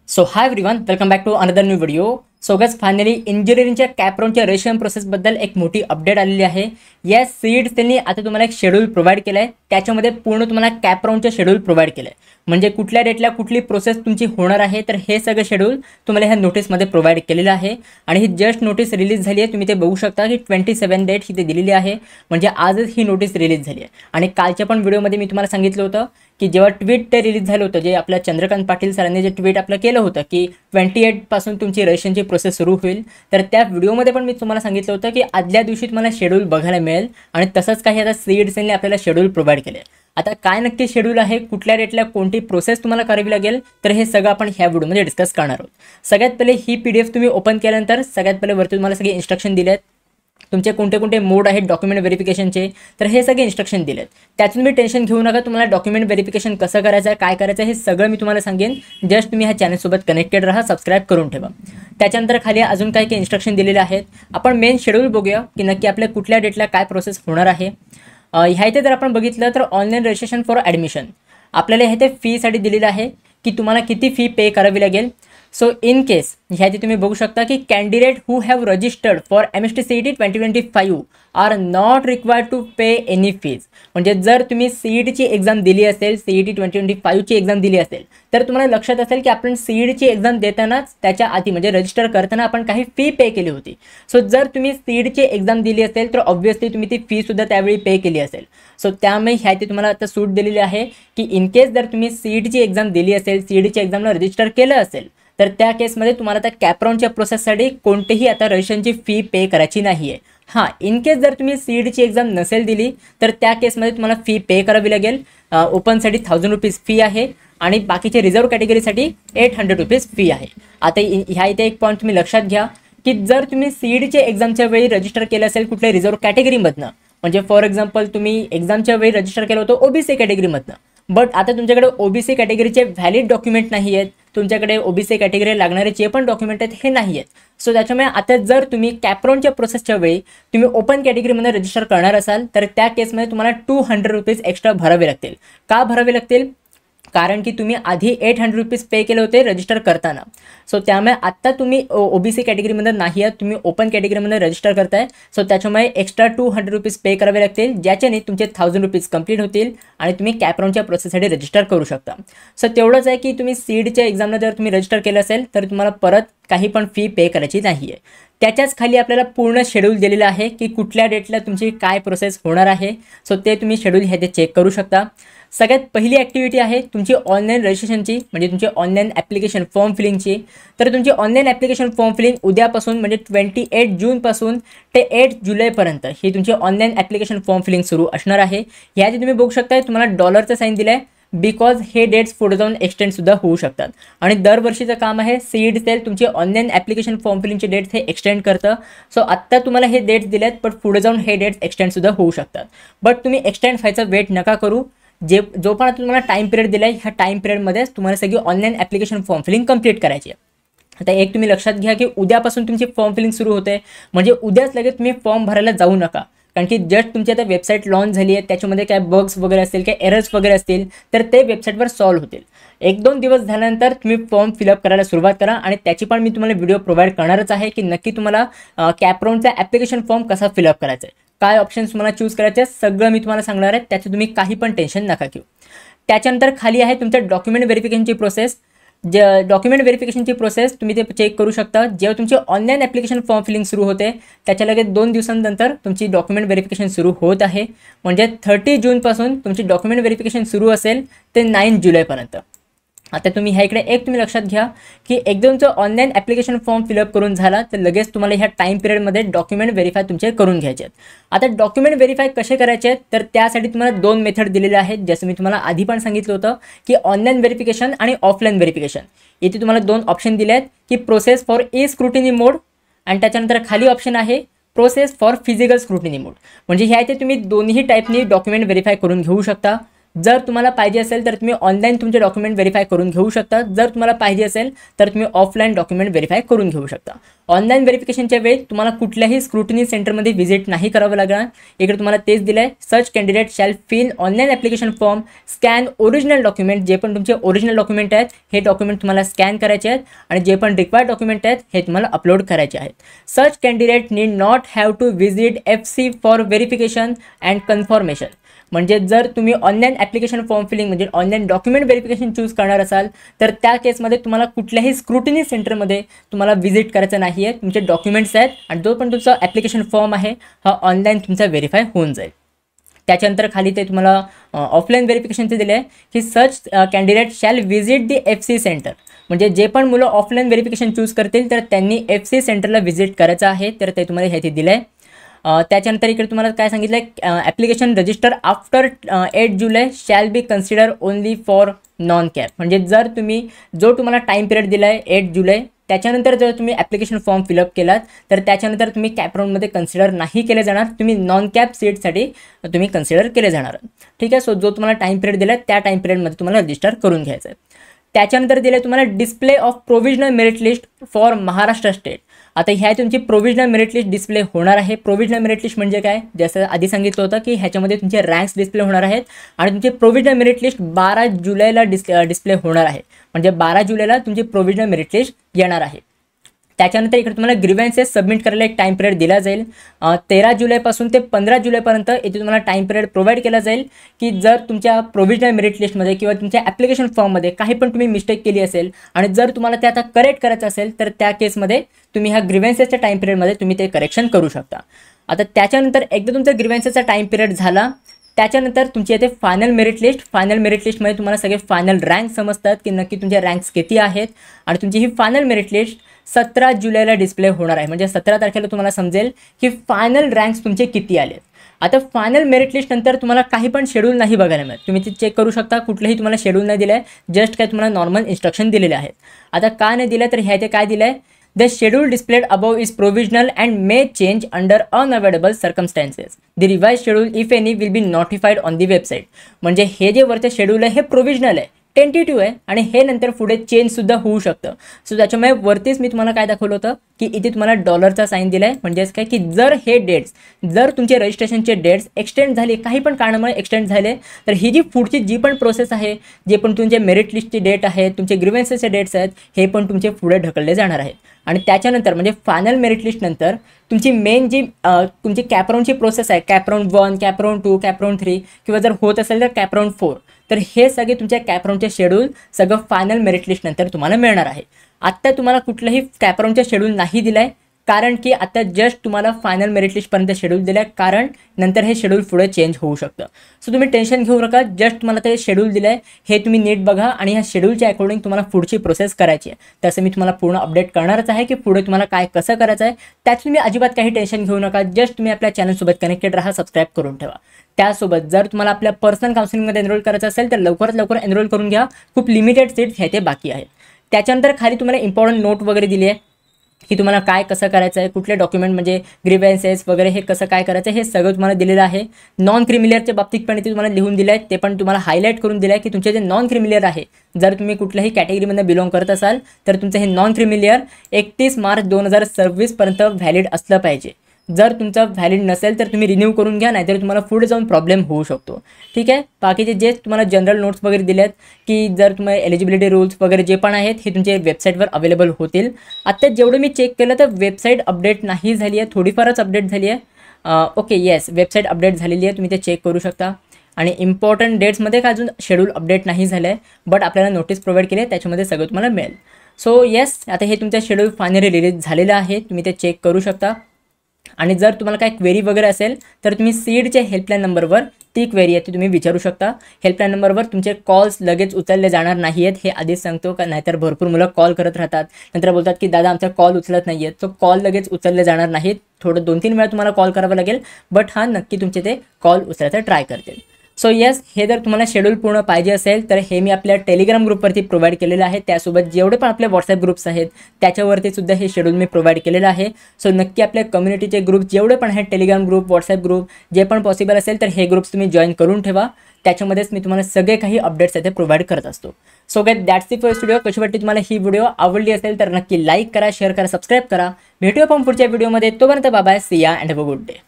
So hi everyone, welcome back to another new video. So guys, finally इंजिनिअरिंगच्या कॅपराउंडच्या registration प्रोसेसबद्दल एक मोठी update आलेली आहे. या सीड्स त्यांनी आता तुम्हाला एक शेड्यूल प्रोव्हाइड केलं आहे. त्याच्यामध्ये पूर्ण तुम्हाला कॅपराउंडचं शेड्यूल प्रोव्हाइड केलं आहे. म्हणजे कुठल्या डेटला कुठली प्रोसेस तुमची होणार आहे, तर हे सगळं शेड्यूल तुम्हाला ह्या नोटीसमध्ये प्रोव्हाइड केलेलं आहे. आणि ही जस्ट नोटीस रिलीज झाली आहे. तुम्ही ते बघू शकता की 27 डेट ही ते दिलेली आहे. म्हणजे आजच ही नोटीस रिलीज झाली आहे. आणि कालच्या पण व्हिडिओमध्ये मी तुम्हाला सांगितलं होतं की जेव्हा ट्विट ते रिलीज झालं होतं, जे आपल्या चंद्रकांत पाटील सरांनी जे ट्विट आपलं केलं होतं की 28 पासून तुमची रजिस्ट्रेशनची प्रोसेस सुरू होईल, तर त्या व्हिडिओमध्ये पण मी तुम्हाला सांगितलं होतं की आदल्या दिवशी तुम्हाला शेड्यूल बघायला मिळेल. आणि तसंच काही आता सीड्सने आपल्याला शेड्यूल प्रोव्हाइड केले. आता काय नक्की शेड्यूल आहे, कुठल्या डेटला कोणती प्रोसेस तुम्हाला करावी लागेल, तर हे सगळं आपण ह्या व्हिडिओमध्ये डिस्कस करणार आहोत. सगळ्यात पहिले ही PDF तुम्ही ओपन केल्यानंतर सगळ्यात पहिले वरती तुम्हाला सगळे इन्स्ट्रक्शन दिले आहेत. तुमचे कोणते कोणते मोड आहेत डॉक्युमेंट व्हेरिफिकेशनचे, तर हे सगळे इन्स्ट्रक्शन दिलेत. त्यातून मी टेन्शन घेऊ नका. तुम्हाला डॉक्युमेंट व्हेरिफिकेशन कसं करायचं आहे, काय करायचं आहे, हे सगळं मी तुम्हाला सांगेन. जस्ट तुम्ही ह्या चॅनलसोबत कनेक्टेड राहा, सबस्क्राईब करून ठेवा. त्याच्यानंतर खाली अजून काही काही इन्स्ट्रक्शन दिलेले आहेत. आपण मेन शेड्यूल बघूया की नक्की आपल्या कुठल्या डेटला काय प्रोसेस होणार आहे. ह्या इथे जर आपण बघितलं तर ऑनलाईन रजिस्ट्रेशन फॉर ॲडमिशन आपल्याला हे ते फीसाठी दिलेलं आहे की तुम्हाला किती फी पे करावी लागेल. सो इन केस ह्या इथे तुम्ही बघू शकता की candidate who have registered for MST CET 2025 are not required to pay any fees. म्हणजे जर तुम्ही CETची एक्झाम दिली असेल, CET 2025ची एक्झाम दिली असेल, तर तुम्हाला लक्षात असेल की आपण CETची एक्झाम देतानाच त्याच्या आधी म्हणजे रजिस्टर करताना आपण काही फी पे केली होती. सो जर तुम्ही CETची एक्झाम दिली असेल तर ऑब्व्हियसली तुम्ही ती फीसुद्धा त्यावेळी पे केली असेल. सो त्यामुळे ह्या इथे तुम्हाला आता सूट दिलेली आहे की इन केस जर तुम्ही CETची एक्झाम दिली असेल, CETच्या एक्झामला रजिस्टर केलं असेल, तर त्या केसमध्ये तुम्हाला त्या कॅपराउंडच्या प्रोसेससाठी कोणतेही आता रजिस्ट्रेशनची फी पे करायची नाही आहे. हां, इन केस जर तुम्ही CETची एक्झाम नसेल दिली तर त्या केसमध्ये तुम्हाला फी पे करावी लागेल. ओपनसाठी 1000 रुपीज फी आहे आणि बाकीचे रिझर्व कॅटेगरीसाठी 800 रुपीज फी आहे. आता ह्या इथे एक पॉईंट तुम्ही लक्षात घ्या की जर तुम्ही CETच्या एक्झामच्या वेळी रजिस्टर केलं असेल कुठल्या रिझर्व कॅटेगरीमधनं, म्हणजे फॉर एक्झाम्पल तुम्ही एक्झामच्या वेळी रजिस्टर केलं होतं OBC कॅटेगरीमधनं, बट आता तुमच्याकडे OBC कॅटेगरीचे व्हॅलिड डॉक्युमेंट नाही आहेत, तुमच्याकडे OBC कॅटेगरी लागणारे जे पण डॉक्युमेंट आहेत हे नाही आहेत. सो त्याच्यामुळे आता जर तुम्ही कॅपराउंडच्या प्रोसेसच्या वेळी तुम्ही ओपन कॅटेगरीमध्ये रजिस्टर करणार असाल तर त्या केसमध्ये तुम्हाला 200 रुपीज एक्स्ट्रा भरावे लागतील. का भरावे लागतील? कारण की तुम्ही आधी 800 रुपीज पे केले होते रजिस्टर करताना. सो त्यामुळे आत्ता तुम्ही OBC कॅटेगरीमध्ये नाही आहात, तुम्ही ओपन कॅटेगरीमध्ये रजिस्टर करताय. सो त्याच्यामुळे एक्स्ट्रा 200 रुपीज पे करावे लागतील, ज्याच्याने तुमचे 1000 रुपीज कंप्लीट होतील आणि तुम्ही कॅपराउंडच्या प्रोसेससाठी रजिस्टर करू शकता. सो तेवढंच आहे की तुम्ही CETच्या एक्झामला जर तुम्ही रजिस्टर केलं असेल तर तुम्हाला परत काही पण फी पे करायची नाही आहे. त्याच्याच खाली आपल्याला पूर्ण शेड्यूल दिलेलं आहे की कुठल्या डेटला तुमची काय प्रोसेस होणार आहे. सो ते तुम्ही शेड्यूल हे ते चेक करू शकता. सगळ्यात पहिली ॲक्टिव्हिटी आहे तुमची ऑनलाईन रजिस्ट्रेशनची, म्हणजे तुमची ऑनलाईन ॲप्लिकेशन फॉर्म फिलिंगची. तर तुमची ऑनलाईन ॲप्लिकेशन फॉर्म फिलिंग उद्यापासून म्हणजे 28 जूनपासून ते 8 जुलैपर्यंत ही तुमची ऑनलाईन ॲप्लिकेशन फॉर्म फिलिंग सुरू असणार आहे. ह्याची तुम्ही बघू शकता तुम्हाला डॉलरचं साईन दिलं आहे बिकॉज हे डेट्स पुढे जाऊन एक्सटेंडसुद्धा होऊ शकतात. आणि दरवर्षीचं काम आहे सीड सेल तुमची ऑनलाईन ॲप्लिकेशन फॉर्म फिलिंगचे डेट्स हे एक्सटेंड करतं. सो आत्ता तुम्हाला हे डेट्स दिलेत, पण पुढे जाऊन हे डेट्स एक्सटेंडसुद्धा होऊ शकतात. बट तुम्ही एक्सटेंड व्हायचा वेट नका करू. जोपर्यंत तुम्हाला टाईम पिरियड दिला आहे ह्या टाईम पिरियडमध्येच तुम्हाला सगळी online application form filling complete करायची आहे. आता एक तुम्ही लक्षात घ्या की उद्यापासून तुमची फॉर्म फिलिंग सुरू होते, म्हणजे उद्याच लगेच तुम्ही फॉर्म भरायला जाऊ नका. कारण की जस्ट तुमची आता वेबसाईट लॉन्च झाली आहे, त्याच्यामध्ये काय बग्स वगैरे असतील, काय एरर्स वगैरे असतील तर ते वेबसाईटवर सॉल्व्ह होतील. 1-2 दिवस झाल्यानंतर तुम्ही फॉर्म फिलअप करायला सुरुवात करा. आणि त्याची पण मी तुम्हाला व्हिडिओ प्रोव्हाइड करणारच आहे की नक्की तुम्हाला कॅपराउंडचा ॲप्लिकेशन फॉर्म कसा फिलअप करायचा आहे, काय ऑप्शन्स तुम्हाला चूज करायचे सगळं मी तुम्हाला सांगणार आहे. त्याचं तुम्ही काही पण टेन्शन नका घेऊ. त्याच्यानंतर खाली आहे तुमचं डॉक्युमेंट व्हेरिफिकेशनची प्रोसेस. डॉक्युमेंट व्हेरिफिकेशनची प्रोसेस तुम्ही ते चेक करू शकता. जेव्हा तुमची ऑनलाईन ॲप्लिकेशन फॉर्म फिलिंग सुरू होते त्याच्या लगेच 2 दिवसांनंतर तुमची डॉक्युमेंट व्हेरिफिकेशन सुरू होत आहे. म्हणजे 30 जूनपासून तुमची डॉक्युमेंट व्हेरिफिकेशन सुरू असेल ते 9 जुलैपर्यंत. आता तुम्ही ह्या इकडे एक तुम्ही लक्षात घ्या की एकदम तुमचं ऑनलाईन ॲप्लिकेशन फॉर्म फिलअप करून झाला तर लगेच तुम्हाला ह्या टाईम पिरियडमध्ये डॉक्युमेंट व्हेरीफाय तुमचे करून घ्यायचे आहेत. आता डॉक्युमेंट व्हेरीफाय कसे करायचे आहेत तर त्यासाठी तुम्हाला 2 मेथड दिलेले आहेत. जसं मी तुम्हाला आधी पण सांगितलं होतं की ऑनलाईन व्हेरिफिकेशन आणि ऑफलाईन व्हेरिफिकेशन. इथे तुम्हाला 2 ऑप्शन दिले आहेत की प्रोसेस फॉर ई स्क्रुटिनी मोड आणि त्याच्यानंतर खाली ऑप्शन आहे प्रोसेस फॉर फिजिकल स्क्रुटिनी मोड. म्हणजे ह्या इथे तुम्ही दोन्ही टाईपनी डॉक्युमेंट व्हेरीफाय करून घेऊ शकता. जर तुम्हाला पाहिजे असेल तर तुम्ही ऑनलाईन तुमचे डॉक्युमेंट व्हेरीफाय करून घेऊ शकता, जर तुम्हाला पाहिजे असेल तर तुम्ही ऑफलाईन डॉक्युमेंट व्हेरीफाय करून घेऊ शकता. ऑनलाईन व्हेरिफिकेशनच्या वेळी तुम्हाला कुठल्याही स्क्रुटिनी सेंटरमध्ये व्हिजिट नाही करावं लागणार. इकडे तुम्हाला तेच दिलं आहे, such candidate shall fill online application form, scan original document. जे पण तुमचे ओरिजिनल डॉक्युमेंट आहेत हे डॉक्युमेंट तुम्हाला स्कॅन करायचे आहेत आणि जे पण रिक्वायर्ड डॉक्युमेंट आहेत हे तुम्हाला अपलोड करायचे आहेत. Such candidate need not have to visit FC for verification and confirmation. म्हणजे जर तुम्ही ऑनलाईन ॲप्लिकेशन फॉर्म फिलिंग म्हणजे ऑनलाईन डॉक्युमेंट व्हेरिफिकेशन चूज करणार असाल तर त्या केसमध्ये तुम्हाला कुठल्याही स्क्रुटिनी सेंटरमध्ये तुम्हाला व्हिजिट करायचं नाही आहे. तुमचे डॉक्युमेंट्स आहेत आणि जो पण तुमचा ॲप्लिकेशन फॉर्म आहे हा ऑनलाईन तुमचा व्हेरीफाय होऊन जाईल. त्याच्यानंतर खाली ते तुम्हाला ऑफलाईन व्हेरिफिकेशनचे दिले आहे की सच कॅन्डिडेट शॅल व्हिजिट दी FC सेंटर. म्हणजे जे पण मुलं ऑफलाईन व्हेरिफिकेशन चूज करतील तर त्यांनी FC सेंटरला व्हिजिट करायचं आहे, तर ते तुम्हाला हे दिलं आहे. त्याच्यानंतर इकडे तुम्हाला काय सांगितलं आहे, application register after 8 July shall be consider only for non cap. म्हणजे जर तुम्ही जो तुम्हाला टाईम पिरियड दिला आहे 8 जुलै त्याच्यानंतर जर तुम्ही ॲप्लिकेशन फॉर्म फिलअप केलात तर त्याच्यानंतर तुम्ही कॅप राऊंडमध्ये कन्सिडर नाही केले जाणार, तुम्ही नॉन कॅप सीटसाठी तुम्ही कन्सिडर केले जाणार. ठीक आहे. सो जो तुम्हाला टाईम पिरियड दिला आहे त्या टाईम पिरियडमध्ये तुम्हाला रजिस्टर करून घ्यायचं आहे. त्याच्यानंतर दिले तुम्हाला display of provisional merit list for Maharashtra state. आता ह्या तुमची प्रोव्हिजनल मेरिट लिस्ट डिस्प्ले होणार आहे. प्रोव्हिजनल मेरिट लिस्ट म्हणजे काय, जसं आधी सांगितलं होतं की ह्याच्यामध्ये तुमचे रँक्स डिस्प्ले होणार आहेत आणि तुमची प्रोव्हिजनल मेरिट लिस्ट 12 जुलैला डिस्प्ले होणार आहे. म्हणजे 12 जुलैला तुमची प्रोव्हिजनल मेरिट लिस्ट येणार आहे. त्याच्यानंतर इकडे तुम्हाला ग्रीव्हन्सेस सबमिट करायला एक टाईम पिरियड दिला जाईल. 13 जुलैपासून ते 15 जुलैपर्यंत इथे तुम्हाला टाईम पिरियड प्रोव्हाइड केला जाईल की जर तुमच्या प्रोव्हिजनल मेरिट लिस्टमध्ये किंवा तुमच्या ॲप्लिकेशन फॉर्ममध्ये काही पण तुम्ही मिस्टेक केली असेल आणि जर तुम्हाला ते आता करेक्ट करायचं असेल तर त्या केसमध्ये तुम्ही ह्या ग्रीव्हन्सेसच्या टाईम पिरियडमध्ये तुम्ही ते करेक्शन करू शकता. आता त्याच्यानंतर एकदा तुमचा ग्रीव्हन्सेसचा टाईम पिरियड झाला त्याच्यानंतर तुमची येते final merit list. Final merit लिस्टमध्ये तुम्हाला सगळे फायनल रँक समजतात की नक्की तुमचे रँक्स किती आहेत आणि तुमची ही फायनल मेरिट लिस्ट 17 जुलैला डिस्प्ले होणार आहे. म्हणजे 17 तारखेला तुम्हाला समजेल की फायनल रँक्स तुमचे किती आले. आता फायनल मेरिट लिस्ट नंतर तुम्हाला काही पण शेड्यूल नाही बघायला मिळत, तुम्ही ते चेक करू शकता. कुठलंही तुम्हाला शेड्यूल नाही दिलं आहे, जस्ट काय तुम्हाला नॉर्मल इन्स्ट्रक्शन दिलेले आहेत. आता का नाही दिलं तर ह्या ते काय दिलं आहे, the schedule displayed above is provisional and may change under unavailable circumstances. The revise schedule if any will be notified on the website. म्हणजे हे जे वरचं शेड्यूल आहे हे प्रोव्हिजनल आहे, टेंटेटिव्ह आहे आणि हे नंतर पुढे चेंजसुद्धा होऊ शकतं. सो त्याच्यामुळे वरतीच मी तुम्हाला काय दाखवलं होतं की इथे तुम्हाला डॉलरचा साईन दिला आहे. म्हणजेच काय की जर हे डेट्स जर तुमचे रजिस्ट्रेशनचे डेट्स एक्सटेंड झाले, काही पण कारणामुळे एक्सटेंड झाले, तर ही जी पुढची जी पण प्रोसेस आहे, जे पण तुमचे मेरिट लिस्टचे डेट आहेत, तुमचे ग्रीव्हन्सेसचे डेट्स आहेत, हे पण तुमचे पुढे ढकलले जाणार आहेत. आणि त्याच्यानंतर म्हणजे फायनल मेरिट लिस्ट नंतर तुमची मेन जी तुमची कॅपराऊंडची प्रोसेस आहे, कॅपराऊंड 1, कॅपराऊंड 2, कॅपराऊंड 3 किंवा जर होत असेल तर कॅपराऊंड 4, तर हे सगळे तुमच्या कॅपराऊंडचे शेड्यूल सगळं फायनल मेरिट लिस्ट नंतर तुम्हाला मिळणार आहे. आत्ता तुम्हाला कुठलंही कॅपराऊंडचे शेड्यूल नाही दिलं आहे, कारण की आता जस्ट तुम्हाला फायनल मेरिट लिस्टपर्यंत शेड्यूल दिलं आहे, कारण नंतर हे शेड्यूल पुढे चेंज होऊ शकतं. सो तुम्ही टेन्शन घेऊ नका, जस्ट तुम्हाला ते शेड्यूल दिलं आहे हे तुम्ही नीट बघा आणि ह्या शेड्यूलच्या अकॉर्डिंग तुम्हाला पुढची प्रोसेस करायची आहे. तसं मी तुम्हाला पूर्ण अपडेट करणारच आहे की पुढे तुम्हाला काय कसं करायचं आहे. त्यात तुम्ही अजिबात काही टेन्शन घेऊ नका, जस्ट तुम्ही आपल्या चॅनलसोबत कनेक्टेड राहा, सबस्क्राईब करून ठेवा. त्यासोबत जर तुम्हाला आपल्या पर्सनल काउन्सिलिंगमध्ये एनरोल करायचं असेल तर लवकरात लवकर एनरोल करून घ्या. खूप लिमिटेड सीट्स हे ते बाकी आहेत. त्याच्यानंतर खाली तुम्हाला इम्पॉर्टंट नोट वगैरे दिली आहे की तुम्हाला काय कसं करायचं आहे, कुठले डॉक्युमेंट म्हणजे ग्रीव्हन्सेस वगैरे हे कसं काय करायचं आहे, हे सगळं तुम्हाला दिलेलं आहे. नॉन क्रिमिलियरच्या बाबतीत पण ते तुम्हाला लिहून दिलं आहे, ते पण तुम्हाला हायलाईट करून दिलं आहे की तुमचे जे नॉन क्रिमिलियर आहे, जर तुम्ही कुठल्याही कॅटेगरीमध्ये बिलॉंग करत असाल तर तुमचं हे नॉन क्रिमिलियर 31 मार्च 2026 पर्यंत व्हॅलिड असलं पाहिजे. जर तुमचं व्हॅलिड नसेल तर तुम्ही रिन्यू करून घ्या, नाहीतर तुम्हाला पुढे जाऊन प्रॉब्लेम होऊ शकतो. ठीक आहे. बाकीचे जे तुम्हाला जनरल नोट्स वगैरे दिले आहेत की जर तुम्हाला एलिजिबिलिटी रूल्स वगैरे जे पण आहेत हे तुमच्या वेबसाईटवर अवेलेबल होतील. आत्ता जेवढं मी चेक केलं तर वेबसाईट अपडेट नाही झाली आहे, थोडीफारच अपडेट झाली आहे. ओके, येस, वेबसाईट अपडेट झालेली आहे, तुम्ही ते चेक करू शकता. आणि इम्पॉर्टंट डेट्समध्ये का अजून शेड्यूल अपडेट नाही झालं आहे, बट आपल्याला नोटीस प्रोव्हाइड केली आहे, त्याच्यामध्ये सगळं तुम्हाला मिळेल. सो येस, आता हे तुमचं शेड्यूल फायनली रिलीज झालेलं आहे, तुम्ही ते चेक करू शकता. आणि जर तुम्हाला काय क्वेरी वगैरे असेल तर तुम्ही सीडच्या हेल्पलाईन नंबरवर ती क्वेरी आहे ती तुम्ही विचारू शकता. हेल्पलाईन नंबरवर तुमचे कॉल्स लगेच उचलले जाणार नाही आहेत, हे आधीच सांगतो, का नाहीतर भरपूर मुलं कॉल करत राहतात, नंतर बोलतात की दादा आमचा कॉल उचलत नाही आहेत. तो कॉल लगेच उचलले जाणार नाहीत, थोडं 2-3 वेळा तुम्हाला कॉल करावा लागेल, बट हां नक्की तुमचे ते कॉल उचलायचा ट्राय करतील. सो येस, हे जर तुम्हाला शेड्यूल पूर्ण पाहिजे असेल तर हे मी आपल्या टेलिग्राम ग्रुपवरती प्रोव्हाइड केलेलं आहे. त्यासोबत जेवढे पण आपले व्हॉट्सअप ग्रुप्स आहेत त्याच्यावरती सुद्धा हे शेड्यूल मी प्रोव्हाइड केलेलं आहे. सो नक्की आपल्या कम्युनिटीचे ग्रुप जेवढे पण आहेत, टेलिग्राम ग्रुप, व्हॉट्सअप ग्रुप, जे पण पॉसिबल असेल तर हे ग्रुप्स तुम्ही जॉईन करून ठेवा. त्याच्यामध्येच मी तुम्हाला सगळे काही अपडेट्स येथे प्रोव्हाइड करत असतो. So guys, that's it for video. कशी वाटली तुम्हाला ही व्हिडिओ? आवडली असेल तर नक्की लाईक करा, शेअर करा, सबस्क्राईब करा. भेटूया आपण पुढच्या व्हिडिओमध्ये. तोपर्यंत बाय बाय, सी या and have a good day.